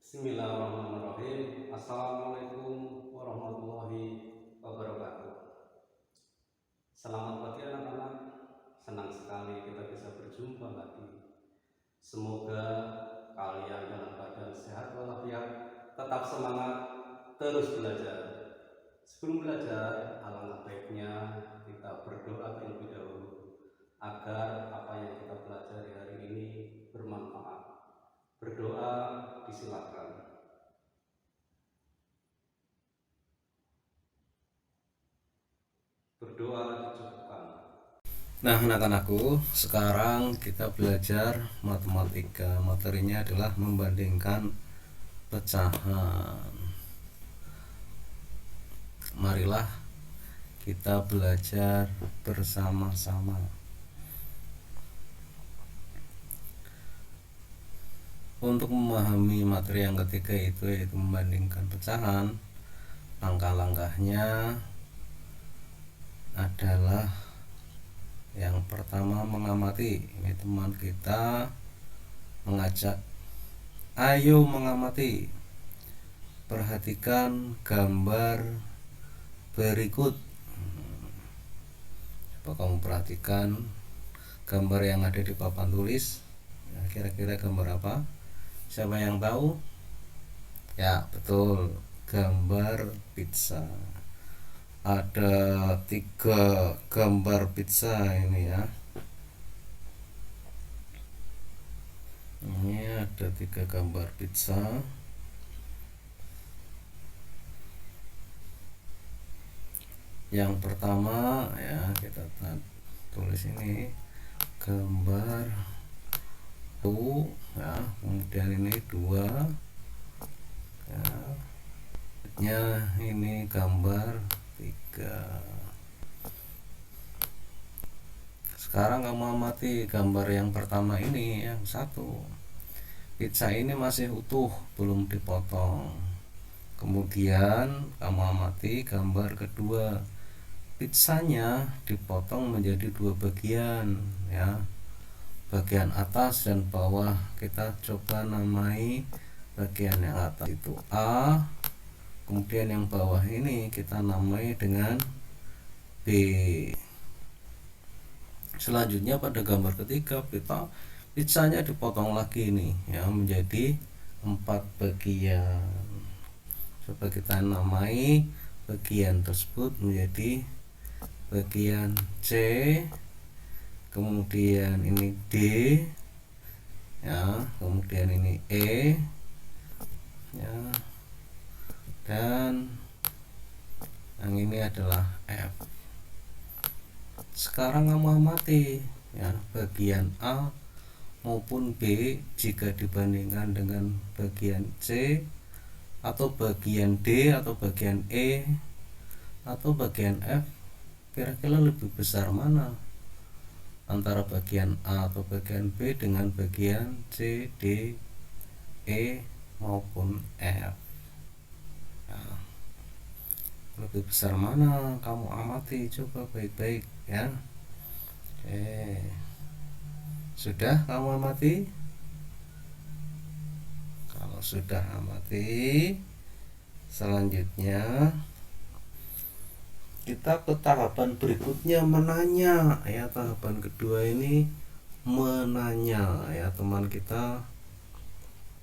Bismillahirrahmanirrahim. Assalamualaikum warahmatullahi wabarakatuh. Selamat pagi anak-anak. Senang sekali kita bisa berjumpa lagi. Semoga kalian dalam keadaan sehat walafiat, tetap semangat, terus belajar. Sebelum belajar, alangkah baiknya kita berdoa terlebih dahulu agar apa yang kita pelajari hari ini bermanfaat. Berdoa disilakan. Berdoa dicukupkan. Nah, anak-anakku, sekarang kita belajar matematika. Materinya adalah membandingkan pecahan. Marilah kita belajar bersama-sama. Untuk memahami materi yang ketiga itu yaitu membandingkan pecahan, langkah-langkahnya adalah yang pertama mengamati. Ini teman kita mengajak, ayo mengamati, perhatikan gambar berikut. Coba kamu perhatikan gambar yang ada di papan tulis. Ya, kira-kira gambar apa? Siapa yang tahu? Ya, betul, gambar pizza. Ada 3 gambar pizza ini ya. Ini ada 3 gambar pizza. Yang pertama ya, kita tulis ini gambar 1 ya, kemudian ini 2 ya, ini gambar 3. Sekarang kamu amati gambar yang pertama ini, yang 1. Pizza ini masih utuh, belum dipotong. Kemudian kamu amati gambar kedua. Pizzanya dipotong menjadi 2 bagian ya. Bagian atas dan bawah. Kita coba namai bagian yang atas itu A, kemudian yang bawah ini kita namai dengan B. Selanjutnya pada gambar ketiga, pizzanya dipotong lagi nih ya, menjadi 4 bagian. Coba kita namai bagian tersebut menjadi bagian C, kemudian ini D ya, kemudian ini E ya, dan yang ini adalah F. Sekarang kamu amati ya, bagian A maupun B jika dibandingkan dengan bagian C atau bagian D atau bagian E atau bagian F, kira-kira lebih besar mana antara bagian A atau bagian B dengan bagian C, D, E maupun F? Nah, lebih besar mana? Kamu amati coba baik-baik ya. Oke, sudah kamu amati? Kalau sudah amati, selanjutnya kita ke tahapan berikutnya, menanya ya. Tahapan kedua ini menanya ya, teman kita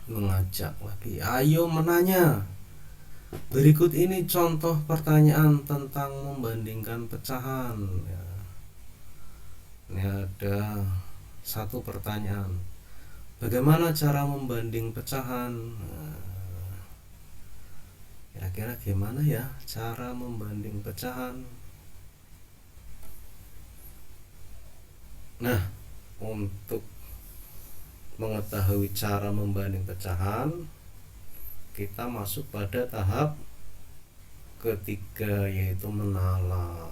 mengajak lagi, ayo menanya. Berikut ini contoh pertanyaan tentang membandingkan pecahan ya. Ini ada 1 pertanyaan, bagaimana cara membanding pecahan? Kira-kira gimana ya cara membanding pecahan? Nah, untuk mengetahui cara membanding pecahan, kita masuk pada tahap ketiga, yaitu menalar.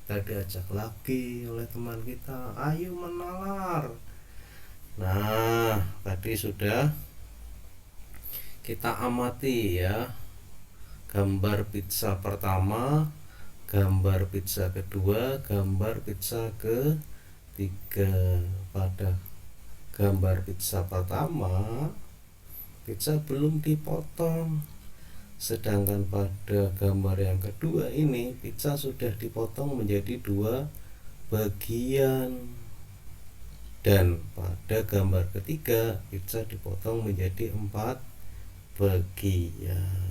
Kita diajak lagi oleh teman kita, ayo menalar. Nah, tadi sudah kita amati ya, gambar pizza pertama, gambar pizza kedua, gambar pizza ketiga. Pada gambar pizza pertama pizza belum dipotong. Sedangkan pada gambar yang kedua ini pizza sudah dipotong menjadi 2 bagian. Dan pada gambar ketiga pizza dipotong menjadi 4 bagian.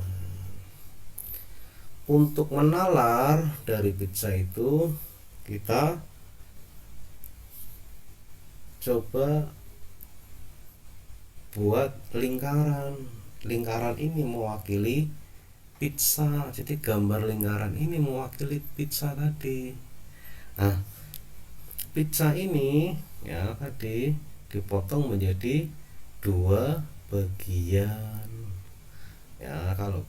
Untuk menalar dari pizza itu kita coba buat lingkaran. Lingkaran ini mewakili pizza. Jadi gambar lingkaran ini mewakili pizza tadi. Nah, pizza ini ya tadi dipotong menjadi 2 bagian. Ya, kalau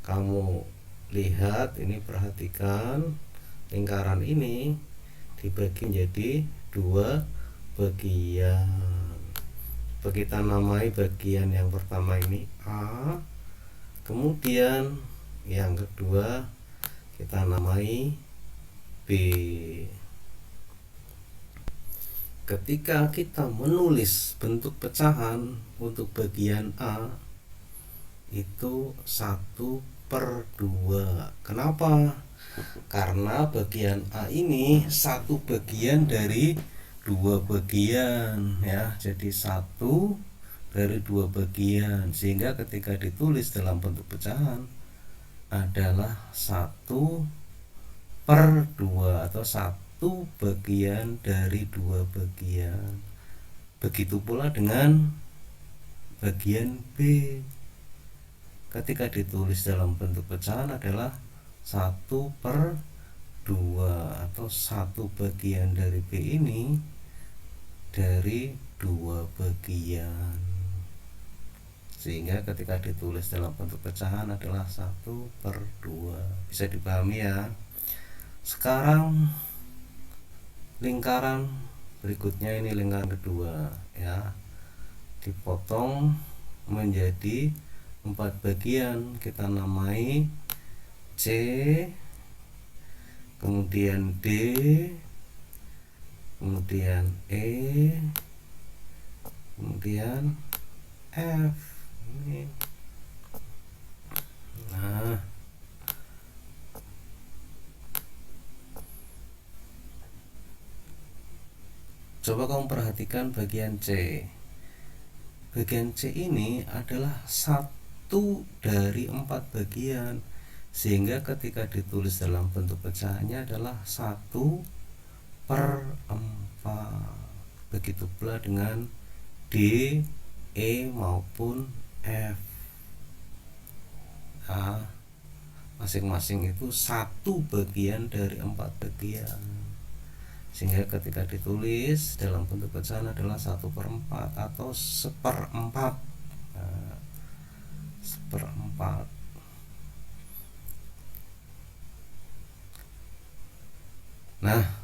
kamu lihat ini, perhatikan lingkaran ini dibagi menjadi 2 bagian. Kita namai bagian yang pertama ini A, kemudian yang kedua kita namai B. Ketika kita menulis bentuk pecahan untuk bagian A itu 1/2. Kenapa? Karena bagian A ini satu bagian dari 2 bagian ya, jadi 1 dari 2 bagian, sehingga ketika ditulis dalam bentuk pecahan adalah 1/2 atau 1 bagian dari 2 bagian. Begitu pula dengan bagian B, ketika ditulis dalam bentuk pecahan adalah 1/2 atau 1 bagian dari B ini dari 2 bagian, sehingga ketika ditulis dalam bentuk pecahan adalah 1/2. Bisa dipahami ya. Sekarang lingkaran berikutnya, ini lingkaran kedua ya, dipotong menjadi 4 bagian. Kita namai C, kemudian D, kemudian E, kemudian F. Ini. Nah, coba kamu perhatikan bagian C. Bagian C ini adalah 1 dari 4 bagian, sehingga ketika ditulis dalam bentuk pecahannya adalah 1/4. Begitu pula dengan D, E maupun F. Nah, masing-masing itu 1 bagian dari 4 bagian, sehingga ketika ditulis dalam bentuk pecahan adalah 1/4 atau 1/4. Nah, 1/4. Nah,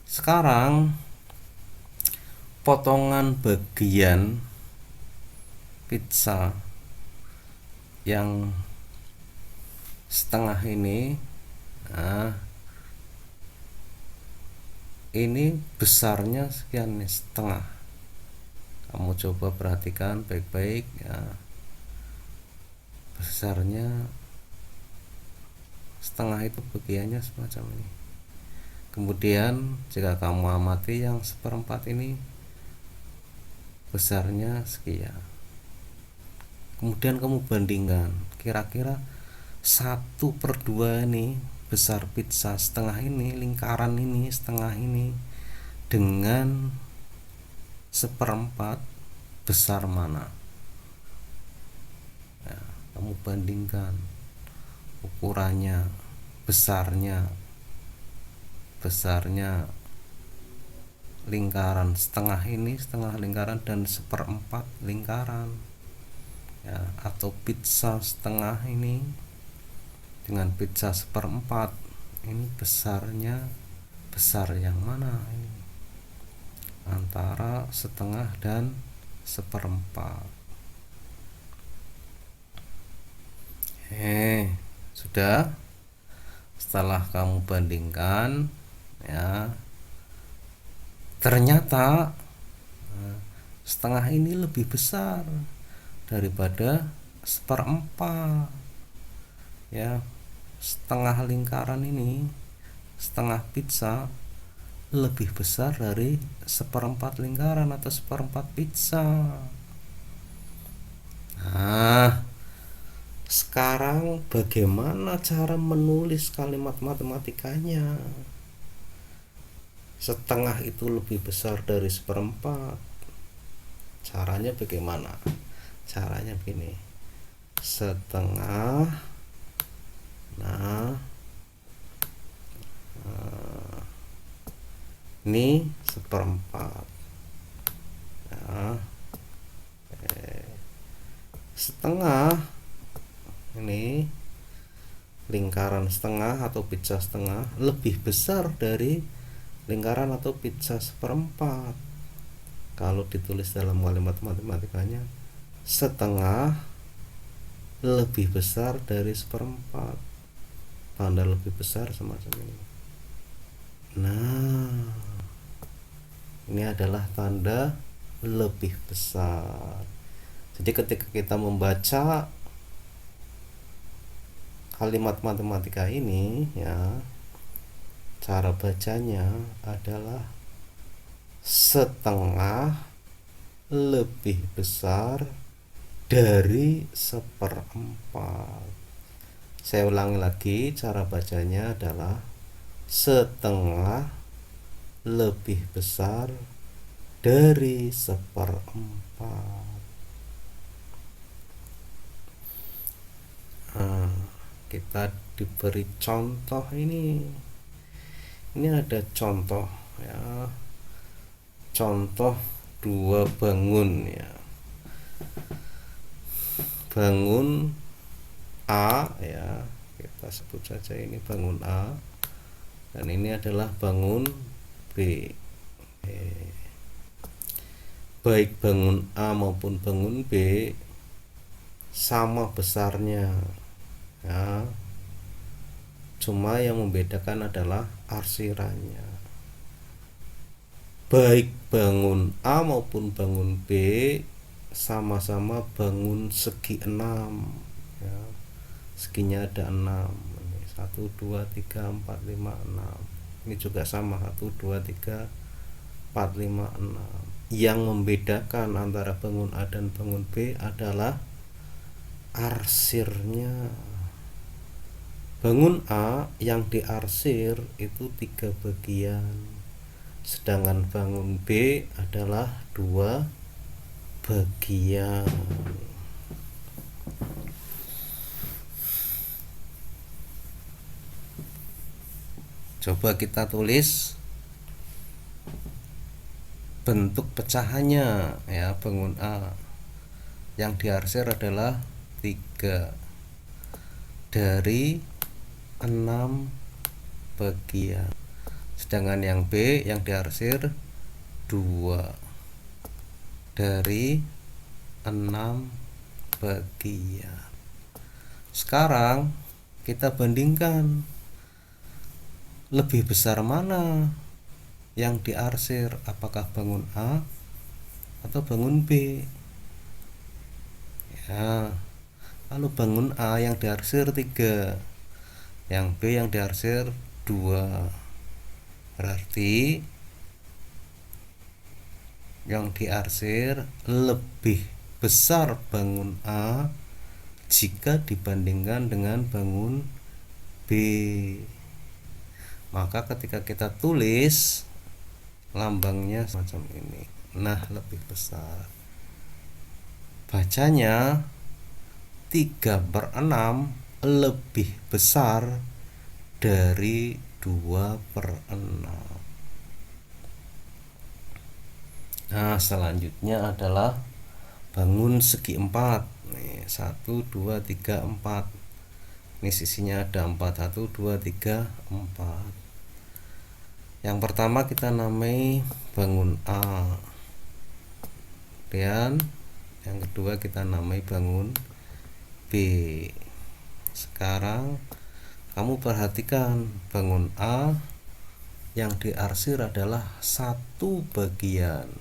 sekarang potongan bagian pizza yang setengah ini, nah, ini besarnya sekian nih, setengah. Kamu coba perhatikan baik-baik ya, besarnya setengah itu bagiannya semacam ini. Kemudian jika kamu amati yang 1/4 ini besarnya sekian. Kemudian kamu bandingkan kira-kira 1/2 ini besar pizza setengah ini, lingkaran ini setengah ini, dengan 1/4 besar mana ya, kamu bandingkan ukurannya, besarnya lingkaran setengah ini, setengah lingkaran, dan 1/4 lingkaran ya, atau pizza setengah ini dengan pizza 1/4 ini besarnya besar yang mana ini, antara setengah dan 1/4. Sudah. Setelah kamu bandingkan ya, ternyata setengah ini lebih besar daripada seperempat. Ya, setengah lingkaran ini, setengah pizza lebih besar dari seperempat lingkaran atau seperempat pizza. Nah, sekarang bagaimana cara menulis kalimat matematikanya? Setengah itu lebih besar dari seperempat. Caranya bagaimana? Caranya begini. Setengah. Nah, ini seperempat. Nah, setengah ini lingkaran setengah atau pizza setengah lebih besar dari lingkaran atau pizza seperempat. Kalau ditulis dalam kalimat matematikanya, setengah lebih besar dari seperempat, tanda lebih besar semacam ini. Nah, ini adalah tanda lebih besar. Jadi ketika kita membaca kalimat matematika ini, ya, cara bacanya adalah setengah lebih besar dari seperempat. Saya ulangi lagi, cara bacanya adalah setengah lebih besar dari seperempat. Nah, kita diberi contoh ini. Ini ada contoh, ya. Contoh 2 bangun, ya. Bangun A, ya. Kita sebut saja ini bangun A. Dan ini adalah bangun B. Baik bangun A maupun bangun B sama besarnya, ya. Cuma yang membedakan adalah arsirannya. Baik bangun A maupun bangun B sama-sama bangun segi 6, ya. Seginya ada 6. 1, 2, 3, 4, 5, 6. Ini juga sama, 1, 2, 3, 4, 5, 6. Yang membedakan antara bangun A dan bangun B adalah arsirnya. Bangun A yang diarsir itu 3 bagian, sedangkan bangun B adalah 2 bagian. Coba kita tulis bentuk pecahannya, ya. Bangun A yang diarsir adalah 3 dari 6 bagian, sedangkan yang B yang diarsir 2 dari 6 bagian. Sekarang kita bandingkan, lebih besar mana yang diarsir, apakah bangun A atau bangun B? Ya, kalau bangun A yang diarsir 3, yang B yang diarsir 2, berarti yang diarsir lebih besar bangun A jika dibandingkan dengan bangun B. Maka ketika kita tulis, lambangnya semacam ini. Nah, lebih besar. Bacanya 3/6 lebih besar dari 2/6. Nah, selanjutnya adalah bangun segi 4. Nih, 1, 2, 3, 4. Ini sisinya ada 4. 1, 2, 3, 4. Yang pertama kita namai bangun A. Kemudian yang kedua kita namai bangun B. Sekarang kamu perhatikan, bangun A yang diarsir adalah 1 bagian.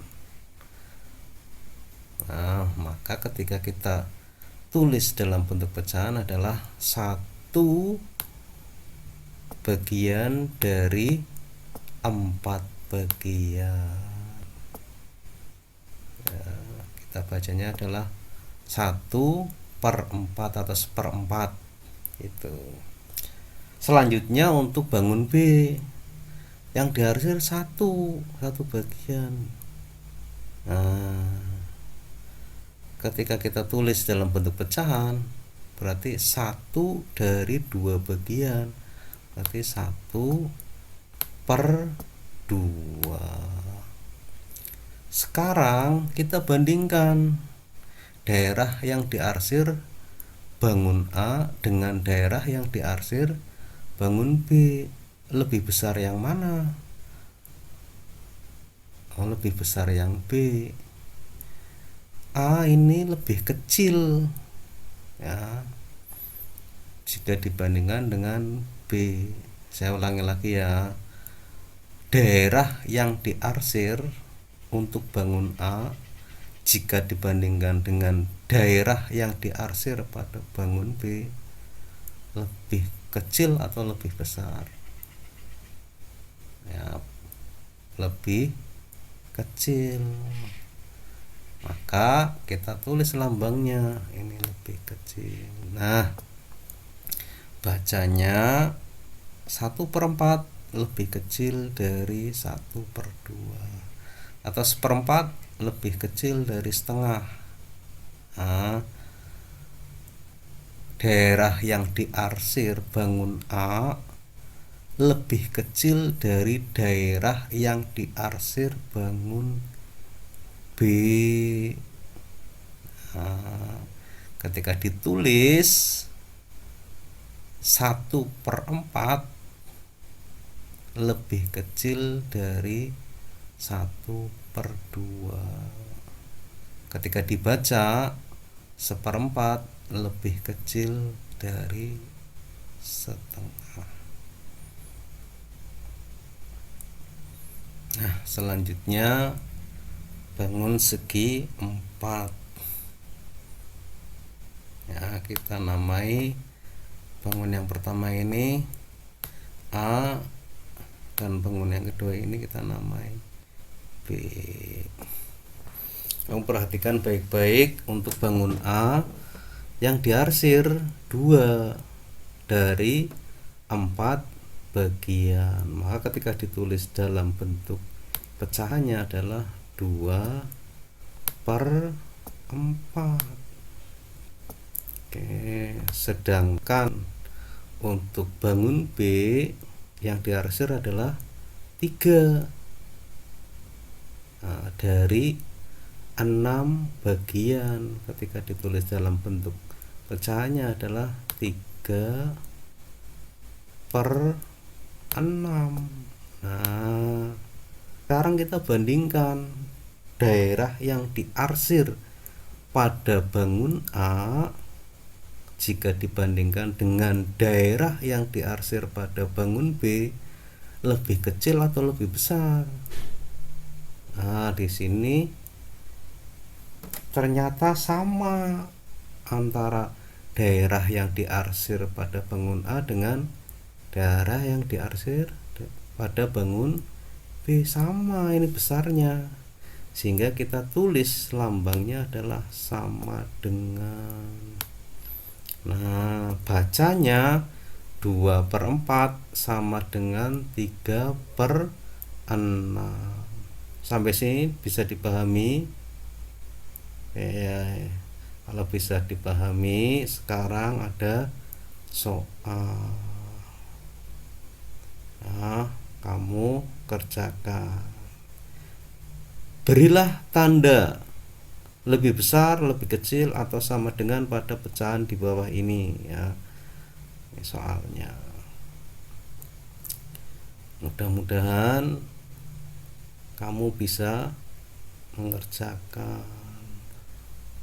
Nah, maka ketika kita tulis dalam bentuk pecahan adalah 1 bagian dari 4 bagian. Ya, kita bacanya adalah 1/4 atau 1/4 itu. Selanjutnya untuk bangun B yang diarsir satu bagian. Nah, ketika kita tulis dalam bentuk pecahan berarti 1 dari 2 bagian, berarti 1/2. Sekarang kita bandingkan daerah yang diarsir bangun A dengan daerah yang diarsir bangun B. Lebih besar yang mana? Lebih besar yang B. A ini lebih kecil ya jika dibandingkan dengan B. Saya ulangi lagi ya. Daerah yang diarsir untuk bangun A jika dibandingkan dengan daerah yang diarsir pada bangun B lebih kecil atau lebih besar? Ya, lebih kecil. Maka kita tulis lambangnya ini lebih kecil. Nah, bacanya 1/4 lebih kecil dari 1/2 atau 1/4 lebih kecil dari setengah. Nah, daerah yang diarsir bangun A lebih kecil dari daerah yang diarsir bangun B. Nah, ketika ditulis 1/4 lebih kecil dari 1/2. Ketika dibaca 1/4 lebih kecil dari setengah. Nah, selanjutnya bangun segi 4. Ya, kita namai bangun yang pertama ini A dan bangun yang kedua ini kita namai B. Kamu perhatikan baik-baik untuk bangun A yang diarsir 2 dari 4 bagian. Maka ketika ditulis dalam bentuk pecahannya adalah 2/4. Oke, sedangkan untuk bangun B yang diarsir adalah 3 dari 6 bagian. Ketika ditulis dalam bentuk pecahannya adalah 3/6. Nah, sekarang kita bandingkan daerah yang diarsir pada bangun A jika dibandingkan dengan daerah yang diarsir pada bangun B, lebih kecil atau lebih besar? Nah, di sini ternyata sama antara daerah yang diarsir pada bangun A dengan daerah yang diarsir pada bangun B, sama ini besarnya, sehingga kita tulis lambangnya adalah sama dengan. Nah, bacanya 2/4 sama dengan 3/6. Sampai sini bisa dipahami? Kalau bisa dipahami, sekarang ada soal. Nah, kamu kerjakan. Berilah tanda lebih besar, lebih kecil, atau sama dengan pada pecahan di bawah ini ya. Ini soalnya. Mudah-mudahan kamu bisa mengerjakan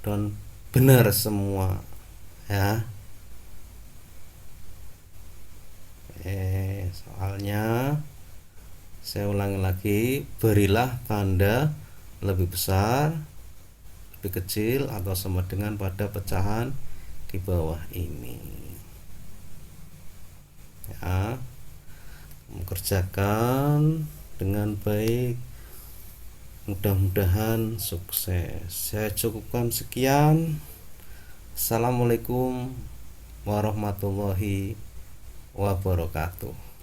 dan benar semua ya. Soalnya saya ulangi lagi, berilah tanda lebih besar, lebih kecil atau sama dengan pada pecahan di bawah ini. Ya, mengerjakan dengan baik, mudah-mudahan sukses. Saya cukupkan sekian. Assalamualaikum warahmatullahi wabarakatuh.